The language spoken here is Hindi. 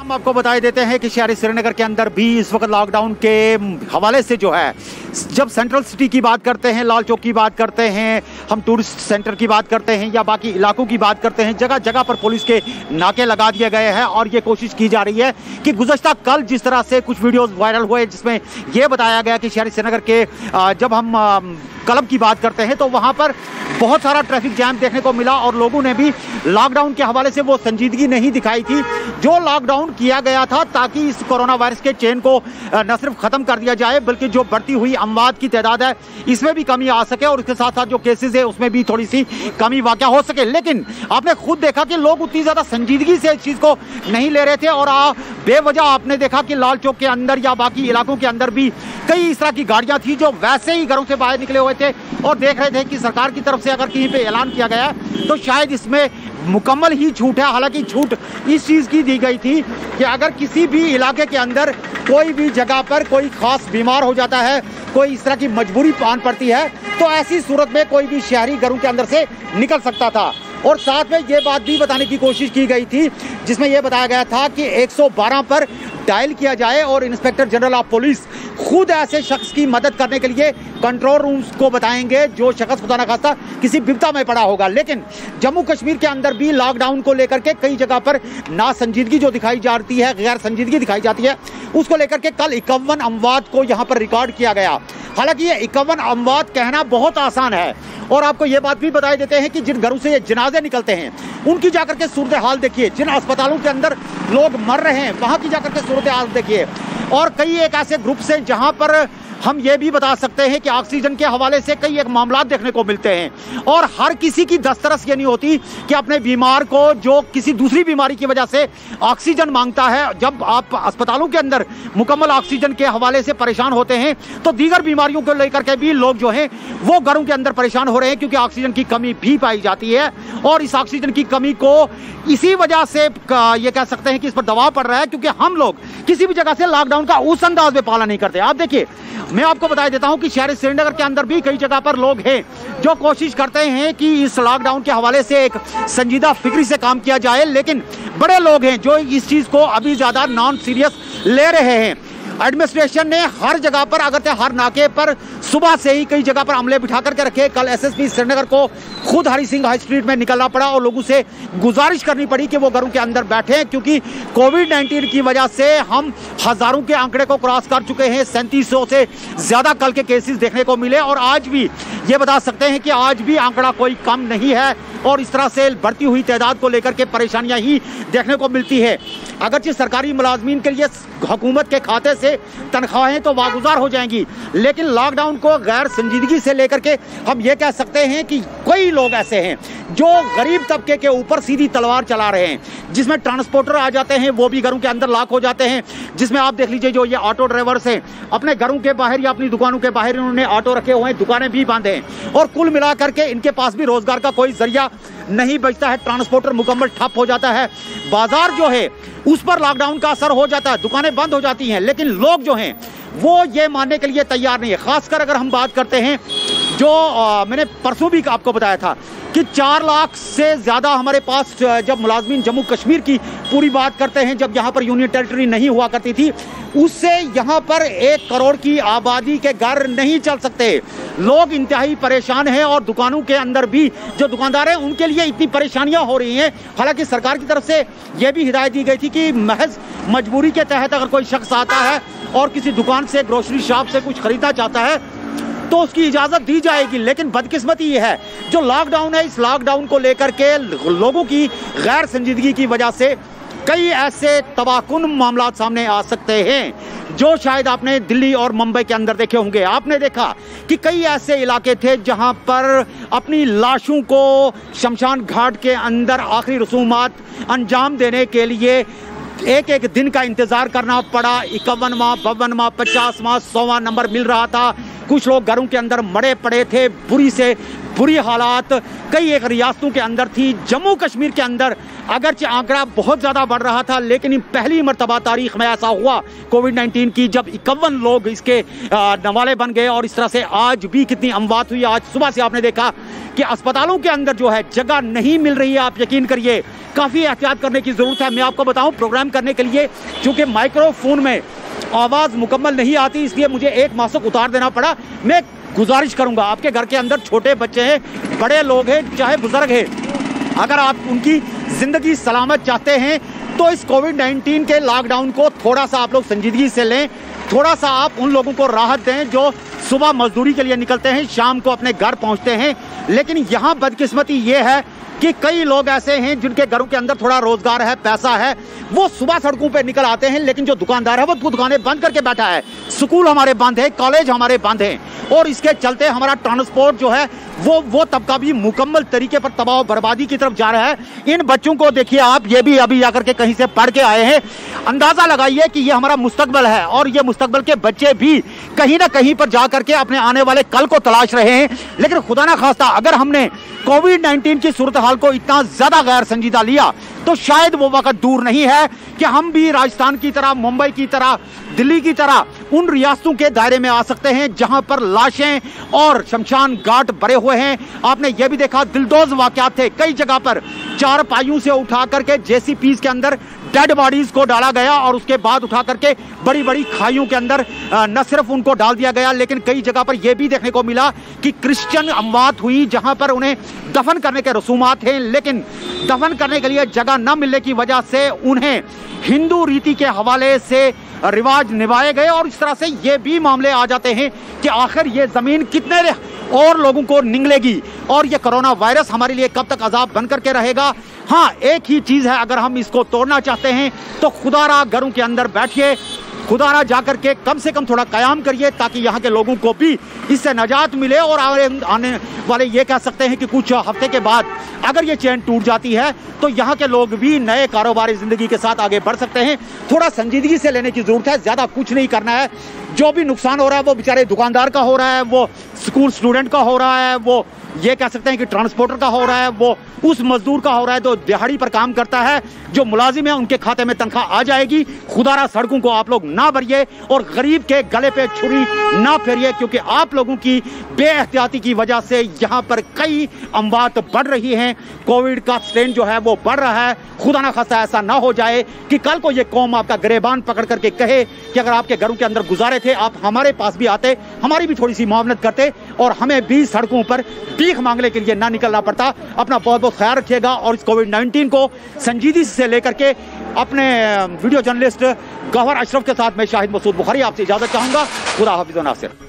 हम आपको बताए देते हैं कि शहरी श्रीनगर के अंदर भी इस वक्त लॉकडाउन के हवाले से जो है, जब सेंट्रल सिटी की बात करते हैं, लाल चौक की बात करते हैं, हम टूरिस्ट सेंटर की बात करते हैं या बाकी इलाकों की बात करते हैं, जगह जगह पर पुलिस के नाके लगा दिए गए हैं। और ये कोशिश की जा रही है कि गुज़श्ता कल जिस तरह से कुछ वीडियोस वायरल हुए जिसमें यह बताया गया कि शहरी श्रीनगर के जब हम क्लब की बात करते हैं तो वहाँ पर बहुत सारा ट्रैफिक जैम देखने को मिला और लोगों ने भी लॉकडाउन के हवाले से वो संजीदगी नहीं दिखाई थी जो लॉकडाउन किया गया था, ताकि इस कोरोना वायरस के चेन को न सिर्फ खत्म कर दिया जाए बल्कि जो बढ़ती हुई अमवात की तादाद है इसमें भी कमी आ सके और इसके साथ साथ जो केसेस है उसमें भी थोड़ी सी कमी वाक़या हो सके। लेकिन आपने खुद देखा कि लोग उतनी ज़्यादा संजीदगी से इस चीज़ को नहीं ले रहे थे और बेवजह आपने देखा कि लाल चौक के अंदर या बाकी इलाकों के अंदर भी कई इस तरह की गाड़ियां थी जो वैसे ही घरों से बाहर निकले हुए थे और देख रहे थे कि सरकार की तरफ से अगर कहीं पे ऐलान किया गया तो शायद इसमें मुकम्मल ही छूट है। हालांकि छूट इस चीज़ की दी गई थी कि अगर किसी भी इलाके के अंदर कोई भी जगह पर कोई खास बीमार हो जाता है, कोई इस तरह की मजबूरी पान पड़ती है, तो ऐसी सूरत में कोई भी शहरी घरों के अंदर से निकल सकता था। और साथ में ये बात भी बताने की कोशिश की गई थी जिसमें यह बताया गया था कि 112 पर डायल किया जाए और इंस्पेक्टर जनरल ऑफ पुलिस खुद ऐसे शख्स की मदद करने के लिए कंट्रोल रूम्स को बताएंगे जो शख्स खुदा न खास्ता किसी विपदा में पड़ा होगा। लेकिन जम्मू कश्मीर के अंदर भी लॉकडाउन को लेकर के कई जगह पर नासंजीदगी जो दिखाई जाती है, गैर संजीदगी दिखाई जाती है, उसको लेकर के कल 51 अमवात को यहाँ पर रिकॉर्ड किया गया। हालांकि ये 51 अमवात कहना बहुत आसान है और आपको ये बात भी बताई देते हैं कि जिन घरों से ये जनाजे निकलते हैं उनकी जाकर के सूरत हाल देखिए, जिन अस्पतालों के अंदर लोग मर रहे हैं वहाँ की जाकर के सूरत हाल देखिए। और कई एक ऐसे ग्रुप्स हैं जहाँ पर हम ये भी बता सकते हैं कि ऑक्सीजन के हवाले से कई एक मामला देखने को मिलते हैं और हर किसी की दस्तरस ये नहीं होती कि अपने बीमार को जो किसी दूसरी बीमारी की वजह से ऑक्सीजन मांगता है, जब आप अस्पतालों के अंदर मुकम्मल ऑक्सीजन के हवाले से परेशान होते हैं तो दीगर बीमारियों को लेकर के भी लोग जो हैं वो घरों के अंदर परेशान हो रहे हैं क्योंकि ऑक्सीजन की कमी भी पाई जाती है। और इस ऑक्सीजन की कमी को इसी वजह से ये कह सकते हैं कि इस पर दबाव पड़ रहा है क्योंकि हम लोग किसी भी जगह से लॉकडाउन का उस अंदाज में पालन नहीं करते। आप देखिए, मैं आपको बता देता हूं कि शहर श्रीनगर के अंदर भी कई जगह पर लोग हैं जो कोशिश करते हैं कि इस लॉकडाउन के हवाले से एक संजीदा फिक्री से काम किया जाए, लेकिन बड़े लोग हैं जो इस चीज़ को अभी ज़्यादा नॉन सीरियस ले रहे हैं। एडमिनिस्ट्रेशन ने हर जगह पर अगर हर नाके पर सुबह से ही कई जगह पर अमले बिठा करके रखे। कल एसएसपी श्रीनगर को खुद हरी सिंह हाई स्ट्रीट में निकलना पड़ा और लोगों से गुजारिश करनी पड़ी कि वो घरों के अंदर बैठे क्योंकि कोविड-19 की वजह से हम हज़ारों के आंकड़े को क्रॉस कर चुके हैं। 3700 से ज़्यादा कल के केसेस देखने को मिले और आज भी ये बता सकते हैं कि आज भी आंकड़ा कोई कम नहीं है और इस तरह से बढ़ती हुई तादाद को लेकर के परेशानियां ही देखने को मिलती है। अगरचे सरकारी मुलाजमीन के लिए हुकूमत के खाते से तनख्वाहें तो वागुजार हो जाएंगी, लेकिन लॉकडाउन को गैर संजीदगी से लेकर के हम ये कह सकते हैं कि कई लोग ऐसे हैं जो गरीब तबके के ऊपर सीधी तलवार चला रहे हैं, जिसमें ट्रांसपोर्टर आ जाते हैं वो भी घरों के अंदर लॉक हो जाते हैं, जिसमें आप देख लीजिए जो ये ऑटो ड्राइवर्स हैं अपने घरों के बाहर या अपनी दुकानों के बाहर इन्होंने ऑटो रखे हुए हैं, दुकानें भी बंद हैं और कुल मिला करके इनके पास भी रोजगार का कोई जरिया नहीं बचता है। ट्रांसपोर्टर मुकम्मल ठप हो जाता है, बाजार जो है उस पर लॉकडाउन का असर हो जाता है, दुकानें बंद हो जाती हैं, लेकिन लोग जो हैं वो ये मानने के लिए तैयार नहीं है। खासकर अगर हम बात करते हैं जो मैंने परसों भी आपको बताया था कि 4 लाख से ज़्यादा हमारे पास जब मुलाजमीन जम्मू कश्मीर की पूरी बात करते हैं, जब यहाँ पर यूनियन टेरिटरी नहीं हुआ करती थी, उससे यहाँ पर 1 करोड़ की आबादी के घर नहीं चल सकते। लोग इंतहाई परेशान हैं और दुकानों के अंदर भी जो दुकानदार हैं उनके लिए इतनी परेशानियाँ हो रही हैं। हालांकि सरकार की तरफ से यह भी हिदायत दी गई थी कि महज मजबूरी के तहत अगर कोई शख्स आता है और किसी दुकान से, ग्रोसरी शॉप से कुछ खरीदना चाहता है तो उसकी इजाज़त दी जाएगी। लेकिन बदकिस्मती ये है जो लॉकडाउन है, इस लॉकडाउन को लेकर के लोगों की गैर संजीदगी की वजह से कई ऐसे तबाहकुन मामला सामने आ सकते हैं जो शायद आपने दिल्ली और मुंबई के अंदर देखे होंगे। आपने देखा कि कई ऐसे इलाके थे जहां पर अपनी लाशों को शमशान घाट के अंदर आखिरी रसूमात अंजाम देने के लिए एक दिन का इंतजार करना पड़ा। 51वां, 52वां, 50वां, 100वां नंबर मिल रहा था। कुछ लोग घरों के अंदर मरे पड़े थे, बुरी से बुरी हालात कई एक रियासतों के अंदर थी। जम्मू कश्मीर के अंदर अगरचे आंकड़ा बहुत ज़्यादा बढ़ रहा था, लेकिन पहली मर्तबा तारीख में ऐसा हुआ कोविड-19 की जब 51 लोग इसके नवाले बन गए। और इस तरह से आज भी कितनी अमवात हुई। आज सुबह से आपने देखा कि अस्पतालों के अंदर जो है जगह नहीं मिल रही है। आप यकीन करिए काफ़ी एहतियात करने की ज़रूरत है। मैं आपको बताऊं, प्रोग्राम करने के लिए चूँकि माइक्रोफोन में आवाज़ मुकम्मल नहीं आती, इसलिए मुझे एक मास्क उतार देना पड़ा। मैं गुजारिश करूंगा, आपके घर के अंदर छोटे बच्चे हैं, बड़े लोग हैं, चाहे बुजुर्ग हैं, अगर आप उनकी ज़िंदगी सलामत चाहते हैं तो इस कोविड-19 के लॉकडाउन को थोड़ा सा आप लोग संजीदगी से लें। थोड़ा सा आप उन लोगों को राहत दें जो सुबह मजदूरी के लिए निकलते हैं, शाम को अपने घर पहुंचते हैं। लेकिन यहाँ बदकिस्मती ये है कि कई लोग ऐसे हैं जिनके घरों के अंदर थोड़ा रोजगार है, पैसा है, वो सुबह सड़कों पे निकल आते हैं, लेकिन जो दुकानदार है वो दुकानें बंद करके बैठा है। स्कूल हमारे बंद है, कॉलेज हमारे बंद हैं, और इसके चलते हमारा ट्रांसपोर्ट जो है वो तबका भी मुकम्मल तरीके पर तबाह बर्बादी की तरफ जा रहा है। इन बच्चों को देखिए आप, ये भी अभी आकर के कहीं से पढ़ के आए हैं। अंदाजा लगाइए कि ये हमारा मुस्तकबिल है, और ये मुस्तकबिल के बच्चे भी कहीं ना कहीं पर जाकर के अपने आने वाले कल को तलाश रहे हैं। लेकिन खुदा ना खास्ता अगर हमने कोविड-19 की सूरत हाल को इतना ज्यादा गैर संजीदा लिया तो शायद वो वक्त दूर नहीं है कि हम भी राजस्थान की तरह, मुंबई की तरह, दिल्ली की तरह उन रियासतों के दायरे में आ सकते हैं जहां पर लाशें और शमशान घाट भरे हुए हैं। आपने ये भी देखा, दिलदोज वाकयात थे कई जगह पर। चार पाइयों से उठा करके जेसीपीज के अंदर डेड बॉडीज को डाला गया और उसके बाद उठा करके बड़ी बड़ी खाइयों के अंदर न सिर्फ उनको डाल दिया गया, लेकिन कई जगह पर यह भी देखने को मिला कि क्रिश्चियन अमवात हुई जहां पर उन्हें दफन करने के रसूमात हैं, लेकिन दफन करने के लिए जगह न मिलने की वजह से उन्हें हिंदू रीति के हवाले से रिवाज निभाए गए। और इस तरह से ये भी मामले आ जाते हैं कि आखिर ये जमीन कितने और लोगों को निगलेगी, और ये कोरोना वायरस हमारे लिए कब तक अजाब बन करके रहेगा। हाँ, एक ही चीज है, अगर हम इसको तोड़ना चाहते हैं तो खुदारा घरों के अंदर बैठिए, खुदारा जाकर के कम से कम थोड़ा कयाम करिए, ताकि यहाँ के लोगों को भी इससे नजात मिले। और आने वाले ये कह सकते हैं कि कुछ हफ्ते के बाद अगर ये चेन टूट जाती है तो यहाँ के लोग भी नए कारोबारी जिंदगी के साथ आगे बढ़ सकते हैं। थोड़ा संजीदगी से लेने की जरूरत है, ज्यादा कुछ नहीं करना है। जो भी नुकसान हो रहा है वो बेचारे दुकानदार का हो रहा है, वो स्कूल स्टूडेंट का हो रहा है, वो ये कह सकते हैं कि ट्रांसपोर्टर का हो रहा है, वो उस मजदूर का हो रहा है जो दिहाड़ी पर काम करता है, जो मुलाजिम है उनके खाते में तनख्वाह आ जाएगी। खुदारा सड़कों को आप लोग ना भरिए और गरीब के गले पे छुरी ना फेरिए, क्योंकि आप लोगों की बेएहतियाती की वजह से यहाँ पर कई अमवात बढ़ रही हैं। कोविड का स्ट्रेन जो है वो बढ़ रहा है। खुदा ना खास्ता ऐसा ना हो जाए कि कल को ये कौम आपका गिरेबान पकड़ करके कहे कि अगर आपके घरों के अंदर गुजारे थे, आप हमारे पास भी आते, हमारी भी थोड़ी सी मुआवनत करते और हमें भी सड़कों पर भीख मांगने के लिए ना निकलना पड़ता। अपना बहुत बहुत ख्याल रखिएगा और इस कोविड-19 को संजीदगी से लेकर के अपने वीडियो जर्नलिस्ट गौहर अशरफ के साथ मैं शाहिद मसूद बुखारी आपसे इजाजत चाहूंगा। खुदा हाफिज़ व नासिर।